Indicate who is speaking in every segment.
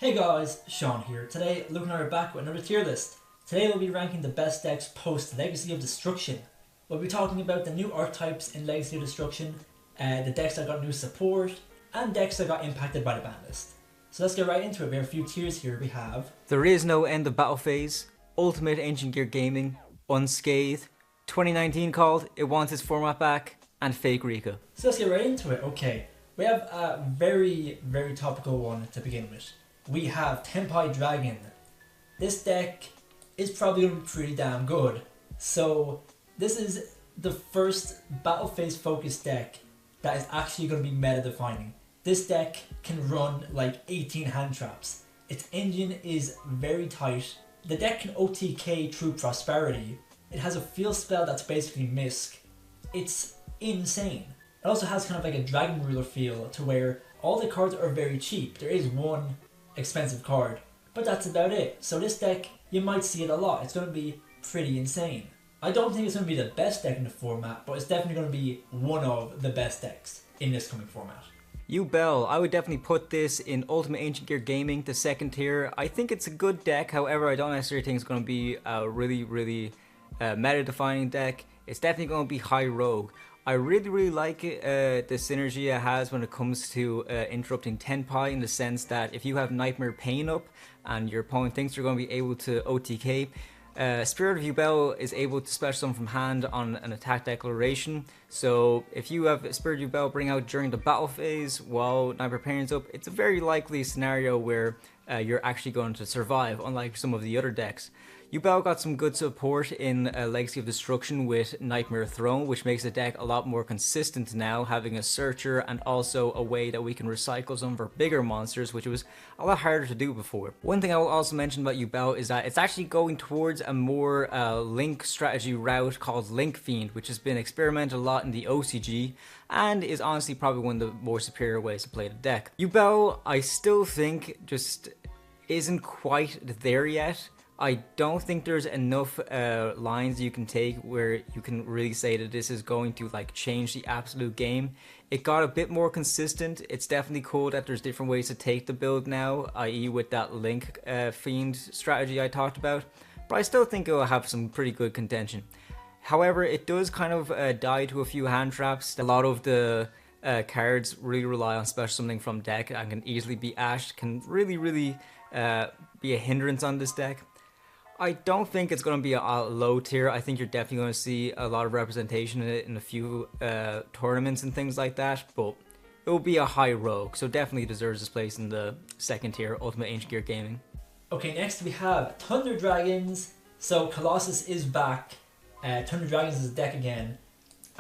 Speaker 1: Hey guys, Sean here. Today, Luke and I are back with another tier list. Today we'll be ranking the best decks post Legacy of Destruction. We'll be talking about the new archetypes in Legacy of Destruction, the decks that got new support, and decks that got impacted by the ban list. So let's get right into it. We have a few tiers here. We have
Speaker 2: There is no end of battle phase, Ultimate Ancient Gear Gaming, Unscathed, 2019 called It Wants Its Format Back, and Fake Rika.
Speaker 1: So let's get right into it. Okay, we have a very topical one to begin with. We have Tempai Dragon. This deck is probably going to be pretty damn good. So this is the first battle phase focused deck that is actually going to be meta defining. This deck can run like 18 hand traps. Its engine is very tight. The deck can OTK through Prosperity. It has a field spell that's basically Misk. It's insane. It also has kind of like a Dragon Ruler feel to where all the cards are very cheap. There is one expensive card, but that's about it. So this deck, you might see it a lot. It's going to be pretty insane. I don't think it's going to be the best deck in the format, but it's definitely going to be one of the best decks in this coming format.
Speaker 2: Yugioh, I would definitely put this in Ultimate Ancient Gear Gaming, the second tier. I think it's a good deck, however I don't necessarily think it's going to be a really meta defining deck. It's definitely going to be high rogue. I really like the synergy it has when it comes to interrupting Tenpai, in the sense that if you have Nightmare Pain up and your opponent thinks you're going to be able to OTK, Spirit of Yugioh is able to special summon from hand on an attack declaration. So if you have Spirit of Yugioh bring out during the battle phase while Nightmare Pain is up, it's a very likely scenario where you're actually going to survive, unlike some of the other decks. Yugioh got some good support in Legacy of Destruction with Nightmare Throne, which makes the deck a lot more consistent now, having a searcher and also a way that we can recycle some for bigger monsters, which was a lot harder to do before. One thing I will also mention about Yugioh is that it's actually going towards a more link strategy route called Link Fiend, which has been experimented a lot in the OCG and is honestly probably one of the more superior ways to play the deck. Yugioh, I still think, just isn't quite there yet. I don't think there's enough lines you can take where you can really say that this is going to like change the absolute game. It got a bit more consistent. It's definitely cool that there's different ways to take the build now, i.e. with that Link Fiend strategy I talked about, but I still think it will have some pretty good contention. However, it does kind of die to a few hand traps. A lot of the cards really rely on special summoning from deck and can easily be ashed, can really be a hindrance on this deck. I don't think it's going to be a low tier. I think you're definitely going to see a lot of representation in it in a few tournaments and things like that, but it will be a high rogue, so definitely deserves its place in the second tier, Ultimate Ancient Gear Gaming.
Speaker 1: Okay, next we have Thunder Dragons. So Colossus is back. Thunder Dragons is a deck again.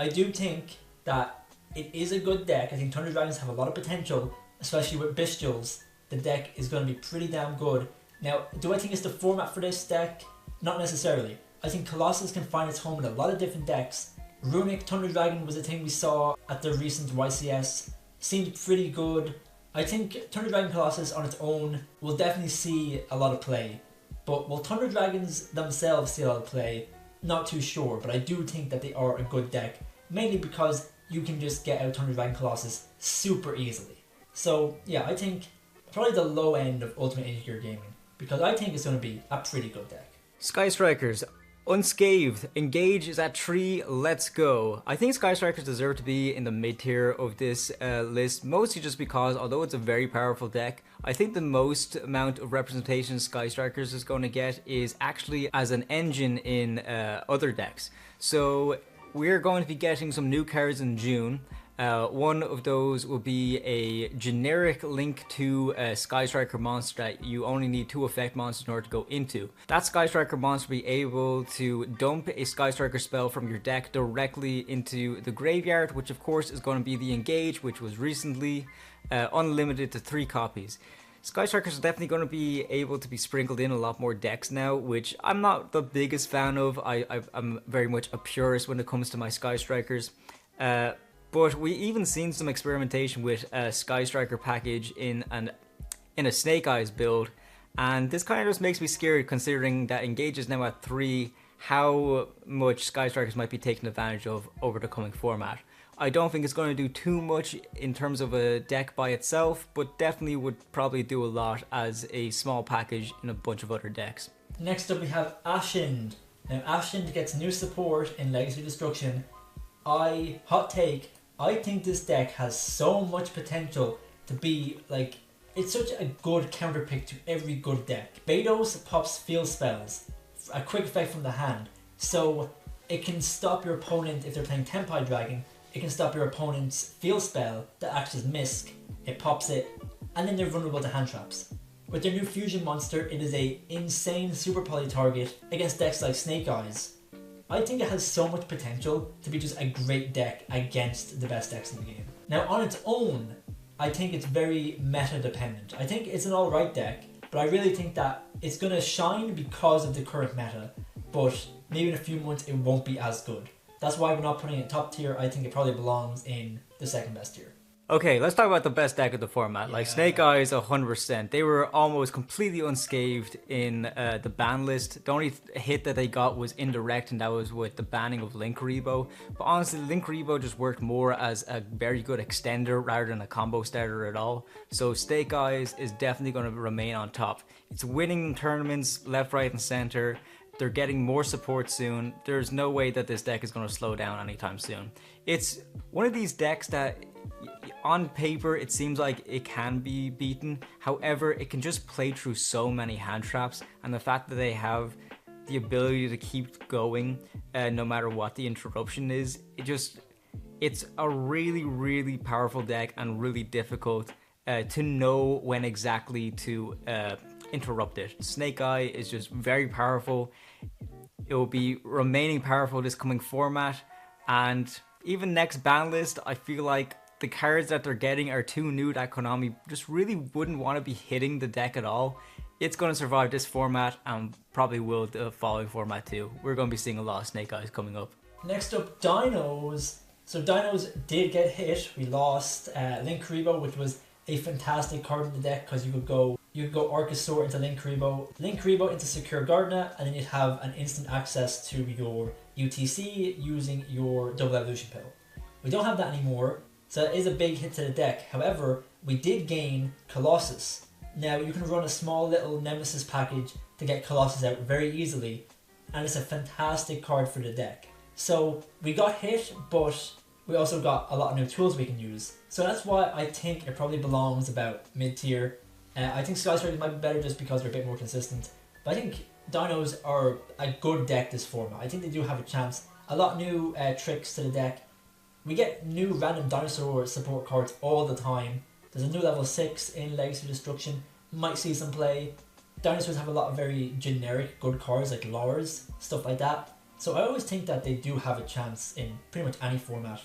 Speaker 1: I do think that it is a good deck. I think Thunder Dragons have a lot of potential, especially with Bestials. The deck is going to be pretty damn good. Now, do I think it's the format for this deck? Not necessarily. I think Colossus can find its home in a lot of different decks. Runic Thunder Dragon was a thing we saw at the recent YCS. Seemed pretty good. I think Thunder Dragon Colossus on its own will definitely see a lot of play. But will Thunder Dragons themselves see a lot of play? Not too sure, but I do think that they are a good deck. Mainly because you can just get out Thunder Dragon Colossus super easily. So yeah, I think probably the low end of Ultimate Ancient Gear Gaming, because I think it's going to be a pretty good deck.
Speaker 2: Sky Strikers, Unscathed, Engage is at 3, let's go. I think Sky Strikers deserve to be in the mid tier of this list, mostly just because although it's a very powerful deck, I think the most amount of representation Sky Strikers is going to get is actually as an engine in other decks. So we're going to be getting some new cards in June. One of those will be a generic link to a Sky Striker monster that you only need 2 effect monsters in order to go into. That Sky Striker monster will be able to dump a Sky Striker spell from your deck directly into the graveyard, which of course is going to be the Engage, which was recently unlimited to 3 copies. Sky Strikers are definitely going to be able to be sprinkled in a lot more decks now, which I'm not the biggest fan of. I'm very much a purist when it comes to my Sky Strikers. But we even seen some experimentation with a Sky Striker package in a Snake Eyes build, and this kind of just makes me scared considering that Engage is now at 3, how much Sky Strikers might be taken advantage of over the coming format. I don't think it's going to do too much in terms of a deck by itself, but definitely would probably do a lot as a small package in a bunch of other decks.
Speaker 1: Next up we have Ashind. Now Ashind gets new support in Legacy Destruction. Hot take, I think this deck has so much potential to be like, it's such a good counter pick to every good deck. Betos pops field spells, a quick effect from the hand, so it can stop your opponent if they're playing Tempai Dragon. It can stop your opponent's field spell that acts as Misc. It pops it, and then they're vulnerable to hand traps. With their new fusion monster, it is a insane super poly target against decks like Snake Eyes. I think it has so much potential to be just a great deck against the best decks in the game. Now on its own, I think it's very meta dependent. I think it's an alright deck, but I really think that it's going to shine because of the current meta, but maybe in a few months it won't be as good. That's why we're not putting it top tier. I think it probably belongs in the second best tier.
Speaker 2: Okay, let's talk about the best deck of the format. Like Snake Eyes, 100%. They were almost completely unscathed in the ban list. The only hit that they got was indirect, and that was with the banning of Link Rebo. But honestly, Link Rebo just worked more as a very good extender rather than a combo starter at all. So Snake Eyes is definitely going to remain on top. It's winning tournaments left, right, and center. They're getting more support soon. There's no way that this deck is going to slow down anytime soon. It's one of these decks that on paper it seems like it can be beaten. However, it can just play through so many hand traps, and the fact that they have the ability to keep going no matter what the interruption is, it's a really, really powerful deck and really difficult to know when exactly to interrupt it. Snake Eye is just very powerful. It will be remaining powerful this coming format, and even next ban list, I feel like the cards that they're getting are too new that Konami just really wouldn't want to be hitting the deck at all. It's going to survive this format and probably will the following format too. We're going to be seeing a lot of Snake Eyes coming up.
Speaker 1: Next up, Dinos. So Dinos did get hit. We lost Link Rebo, which was a fantastic card in the deck because you could go Archosaur into Link Rebo into Secure Gardener, and then you'd have an instant access to your UTC using your Double Evolution Pill. We don't have that anymore, so that is a big hit to the deck. However, we did gain Colossus. Now you can run a small little Nemesis package to get Colossus out very easily, and it's a fantastic card for the deck. So we got hit, but we also got a lot of new tools we can use. So that's why I think it probably belongs about mid-tier. I think Sky Strikers might be better just because they're a bit more consistent. But I think Dinos are a good deck this format. I think they do have a chance. A lot of new tricks to the deck. We get new random dinosaur support cards all the time. There's a new level 6 in Legacy Destruction. Might see some play. Dinosaurs have a lot of very generic good cards like Lars, stuff like that. So I always think that they do have a chance in pretty much any format.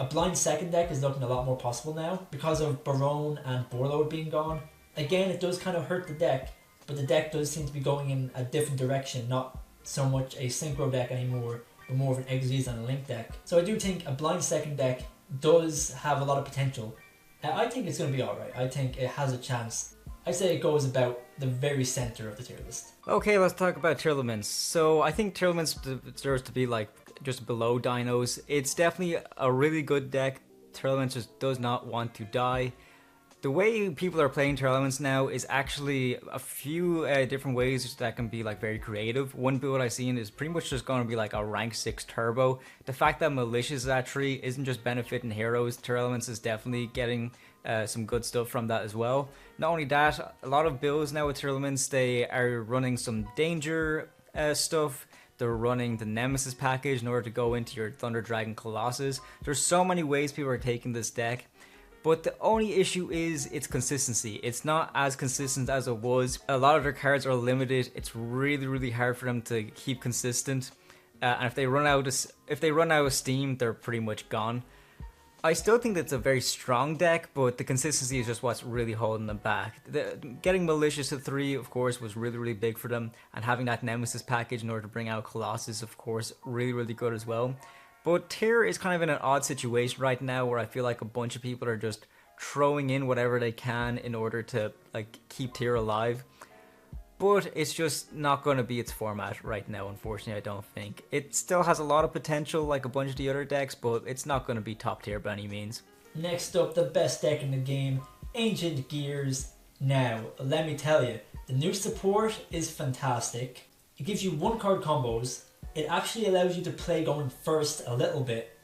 Speaker 1: A blind second deck is looking a lot more possible now because of Barone and Borload being gone. Again, it does kind of hurt the deck, but the deck does seem to be going in a different direction, not so much a synchro deck anymore, but more of an Xyz and a Link deck. So I do think a blind second deck does have a lot of potential. I think it's going to be alright. I think it has a chance. I'd say it goes about the very center of the tier list.
Speaker 2: Okay, let's talk about Tearlaments. So I think Tearlaments deserves to be like just below Dinos. It's definitely a really good deck. Tearlaments just does not want to die. The way people are playing Tearlaments now is actually a few different ways that can be like very creative. One build I've seen is pretty much just going to be like a rank 6 turbo. The fact that Malicious actually isn't just benefiting heroes, Tearlaments is definitely getting some good stuff from that as well. Not only that, a lot of builds now with Tearlaments, they are running some danger stuff. They're running the Nemesis package in order to go into your Thunder Dragon Colossus. There's so many ways people are taking this deck. But the only issue is its consistency. It's not as consistent as it was. A lot of their cards are limited. It's really, really hard for them to keep consistent. And if they run out of steam, they're pretty much gone. I still think that's a very strong deck, but the consistency is just what's really holding them back. Getting Malicious to 3, of course, was really, really big for them. And having that Nemesis package in order to bring out Colossus, of course, really, really good as well. But tier is kind of in an odd situation right now where I feel like a bunch of people are just throwing in whatever they can in order to like keep tier alive. but it's just not going to be its format right now, unfortunately. I don't think it still has a lot of potential like a bunch of the other decks, but it's not going to be top tier by any means.
Speaker 1: Next up, the best deck in the game, Ancient Gears. Now, let me tell you, the new support is fantastic. It gives you 1-card combos. It actually allows you to play going first a little bit.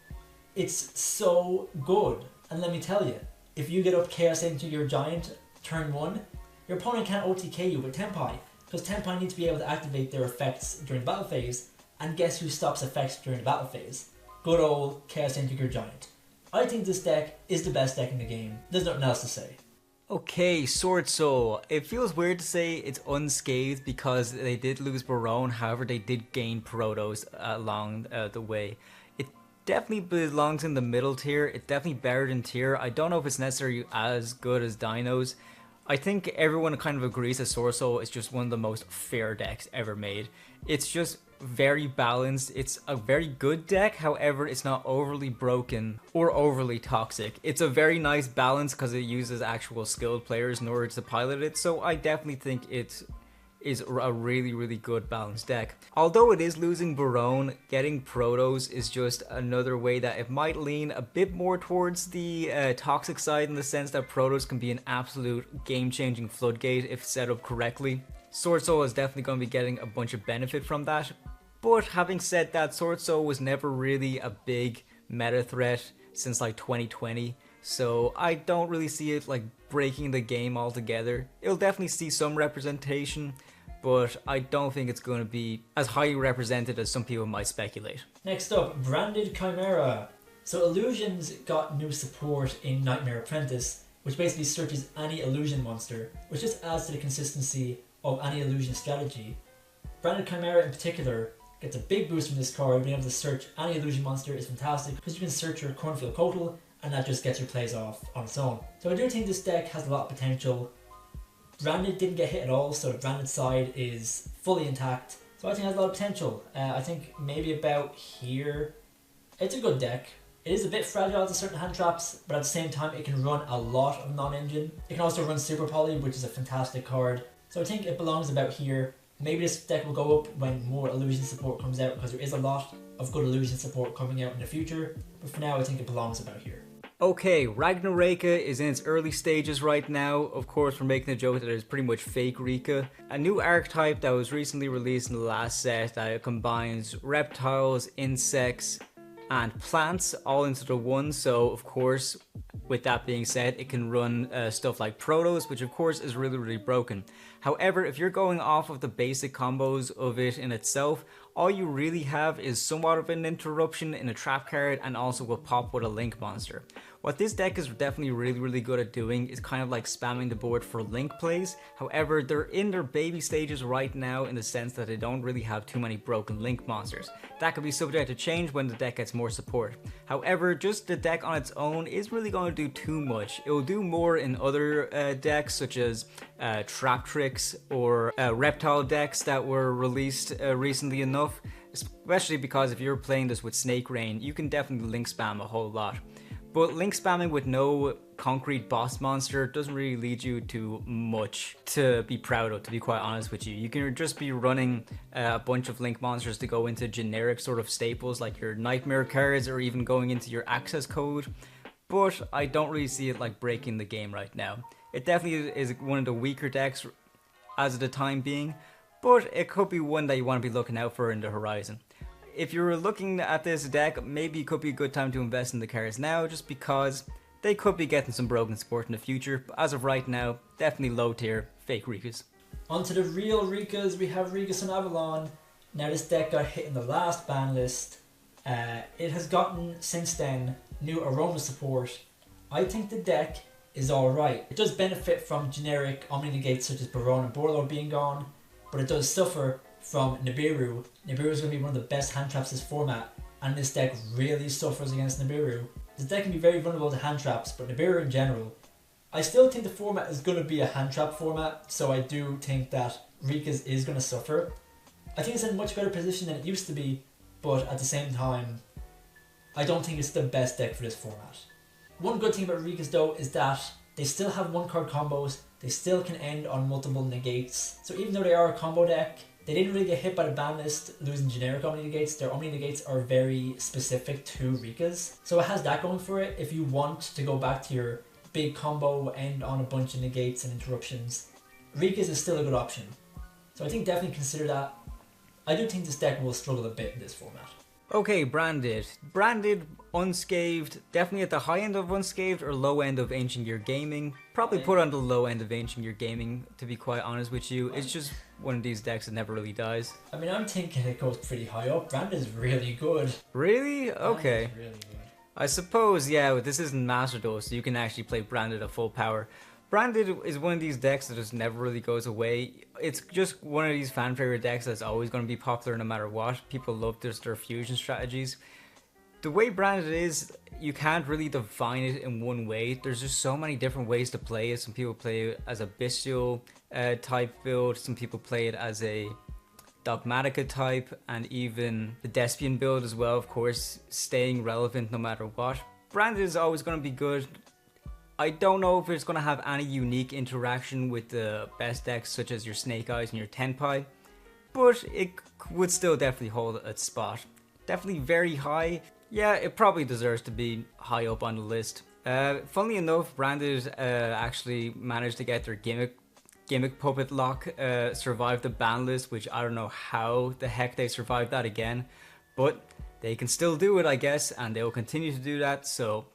Speaker 1: It's so good. And let me tell you, if you get up Chaos into your Giant turn 1, your opponent can't OTK you with Tenpai, because Tenpai need to be able to activate their effects during the battle phase, and guess who stops effects during the battle phase? Good old Chaos into your Giant. I think this deck is the best deck in the game. There's nothing else to say.
Speaker 2: Okay, Sword Soul. It feels weird to say it's unscathed because they did lose Barone, however they did gain Protos along the way. It definitely belongs in the middle tier, it's definitely better than tier. I don't know if it's necessarily as good as Dinos. I think everyone kind of agrees that Sword Soul is just one of the most fair decks ever made. It's just very balanced. It's a very good deck, however it's not overly broken or overly toxic. It's a very nice balance because it uses actual skilled players in order to pilot it, so I definitely think it is a really good balanced deck. Although it is losing Barone, getting Protos is just another way that it might lean a bit more towards the toxic side, in the sense that Protos can be an absolute game-changing floodgate if set up correctly. Sword Soul is definitely going to be getting a bunch of benefit from that. But having said that, Sword Soul was never really a big meta threat since like 2020. So I don't really see it like breaking the game altogether. It'll definitely see some representation, but I don't think it's going to be as highly represented as some people might speculate.
Speaker 1: Next up, Branded Chimera. So Illusions got new support in Nightmare Apprentice, which basically searches any illusion monster, which just adds to the consistency of any illusion strategy. Branded Chimera in particular gets a big boost from this card. Being able to search any illusion monster is fantastic because you can search your Cornfield Kotal and that just gets your plays off on its own. So I do think this deck has a lot of potential. Branded didn't get hit at all, so the Branded side is fully intact. So I think it has a lot of potential. I think maybe about here. It's a good deck. It is a bit fragile to certain hand traps, but at the same time it can run a lot of non-engine. It can also run Super Poly, which is a fantastic card. So I think it belongs about here. Maybe this deck will go up when more illusion support comes out, because there is a lot of good illusion support coming out in the future. But for now I think it belongs about here.
Speaker 2: Okay, Ragnaraka is in its early stages right now. Of course, we're making a joke that it's pretty much fake Rika. A new archetype that was recently released in the last set that combines reptiles, insects, and plants all into the one. So, of course, with that being said, it can run stuff like Protos, which of course is really broken. However, if you're going off of the basic combos of it in itself, all you really have is somewhat of an interruption in a trap card and also will pop with a link monster. What this deck is definitely really good at doing is kind of like spamming the board for link plays. However, they're in their baby stages right now in the sense that they don't really have too many broken link monsters. That could be subject to change when the deck gets more support. However, just the deck on its own is really going to do too much. It will do more in other decks such as Trap Tricks or Reptile decks that were released recently enough. Especially because if you're playing this with Snake Rain, you can definitely link spam a whole lot. But link spamming with no concrete boss monster doesn't really lead you to much to be proud of, to be quite honest with you. You can just be running a bunch of link monsters to go into generic sort of staples like your nightmare cards or even going into your access code. But I don't really see it like breaking the game right now. It definitely is one of the weaker decks as of the time being, but it could be one that you want to be looking out for in the horizon. If you're looking at this deck, maybe it could be a good time to invest in the cards now, just because they could be getting some broken support in the future. But as of right now, definitely low tier, fake Rikas.
Speaker 1: Onto the real Rikas, we have Rika Sun Avalon. Now this deck got hit in the last ban list. It has gotten, since then, new aroma support. I think the deck is alright. It does benefit from generic Omni-Negates such as Baron and Borlord being gone, but it does suffer from Nibiru. Nibiru is going to be one of the best hand traps this format, and this deck really suffers against Nibiru. This deck can be very vulnerable to hand traps, but Nibiru in general. I still think the format is going to be a hand trap format, so I do think that Rika's is going to suffer. I think it's in a much better position than it used to be, but at the same time, I don't think it's the best deck for this format. One good thing about Rika's though is that they still have one card combos, they still can end on multiple negates. So even though they are a combo deck, they didn't really get hit by the ban list losing generic Omni negates. Their Omni negates are very specific to Rika's. So it has that going for it. If you want to go back to your big combo, end on a bunch of negates and interruptions, Rika's is still a good option. So I think definitely consider that. I do think this deck will struggle a bit in this format.
Speaker 2: Okay, branded. Branded, unscathed, definitely at the high end of unscathed or low end of Ancient Gear Gaming. Probably put on the low end of Ancient Gear Gaming, to be quite honest with you. It's just one of these decks that never really dies.
Speaker 1: I mean, I'm thinking it goes pretty high up. Branded is really good.
Speaker 2: Really? Okay.
Speaker 1: Branded is really good.
Speaker 2: I suppose, yeah, but this isn't Master Duel, so you can actually play Branded at full power. Branded is one of these decks that just never really goes away. It's just one of these fan favorite decks that's always going to be popular no matter what. People love their fusion strategies. The way Branded is, you can't really define it in one way. There's just so many different ways to play it. Some people play it as a bestial type build. Some people play it as a Dogmatica type, and even the Despian build as well, of course, staying relevant no matter what. Branded is always going to be good. I don't know if it's going to have any unique interaction with the best decks such as your Snake Eyes and your Tenpai, but it would still definitely hold its spot. Definitely very high. Yeah, it probably deserves to be high up on the list. Funnily enough, Branded actually managed to get their gimmick puppet lock, survived the ban list, which I don't know how the heck they survived that again, but they can still do it, I guess, and they will continue to do that. So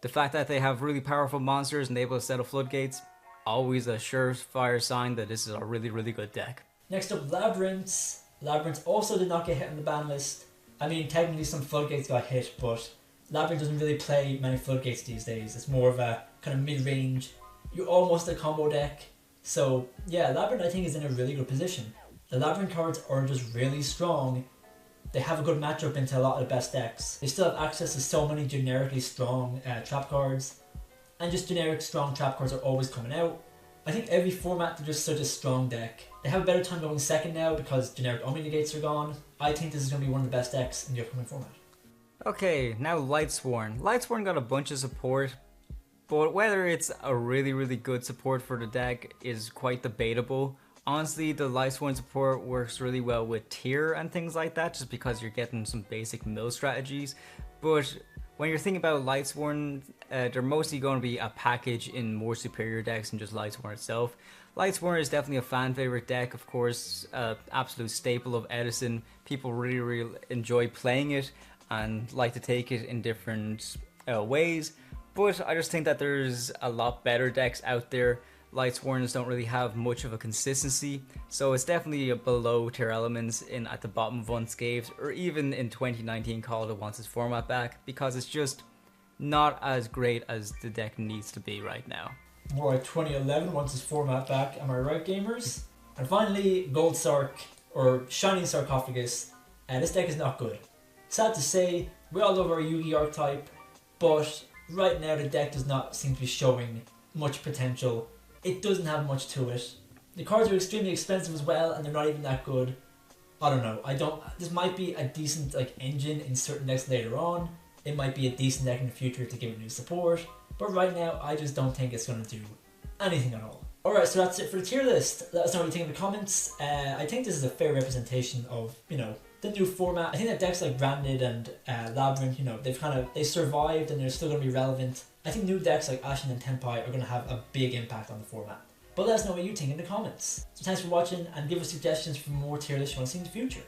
Speaker 2: the fact that they have really powerful monsters and able to set up floodgates, always a surefire sign that this is a really, really good deck.
Speaker 1: Next up, Labyrinths. Labyrinths also did not get hit on the ban list. I mean, technically some floodgates got hit, but Labyrinth doesn't really play many floodgates these days. It's more of a kind of mid-range, you're almost a combo deck. So yeah, Labyrinth I think is in a really good position. The Labyrinth cards are just really strong. They have a good matchup into a lot of the best decks. They still have access to so many generically strong trap cards. And just generic strong trap cards are always coming out. I think every format they're just such a strong deck. They have a better time going second now because generic Omni negates are gone. I think this is going to be one of the best decks in the upcoming format.
Speaker 2: Okay, now Lightsworn. Lightsworn got a bunch of support, but whether it's a really, really good support for the deck is quite debatable. Honestly, the Lightsworn support works really well with tier and things like that, just because you're getting some basic mill strategies. But when you're thinking about Lightsworn, they're mostly going to be a package in more superior decks than just Lightsworn itself. Lightsworn is definitely a fan favorite deck, of course, absolute staple of Edison. People really, really enjoy playing it and like to take it in different ways. But I just think that there's a lot better decks out there. Lightsworns don't really have much of a consistency, so it's definitely a below tier elements in at the bottom of Unscathed, or even in 2019 Call that wants its format back, because it's just not as great as the deck needs to be right now.
Speaker 1: More like 2011 wants its format back, am I right, gamers? And finally, Gold Sark, or Shining Sarcophagus. This deck is not good. Sad to say, we all love our Yugi archetype, but right now the deck does not seem to be showing much potential. It doesn't have much to it. The cards are extremely expensive as well, and they're not even that good. I don't know. This might be a decent engine in certain decks later on. It might be a decent deck in the future to give it new support. But right now, I just don't think it's going to do anything at all. Alright, so that's it for the tier list. Let us know what you think in the comments. I think this is a fair representation of, the new format. I think that decks like Branded and Labyrinth, they survived and they're still going to be relevant. I think new decks like Ashen and Tenpai are going to have a big impact on the format. But let us know what you think in the comments. So thanks for watching, and give us suggestions for more tier lists you want to see in the future.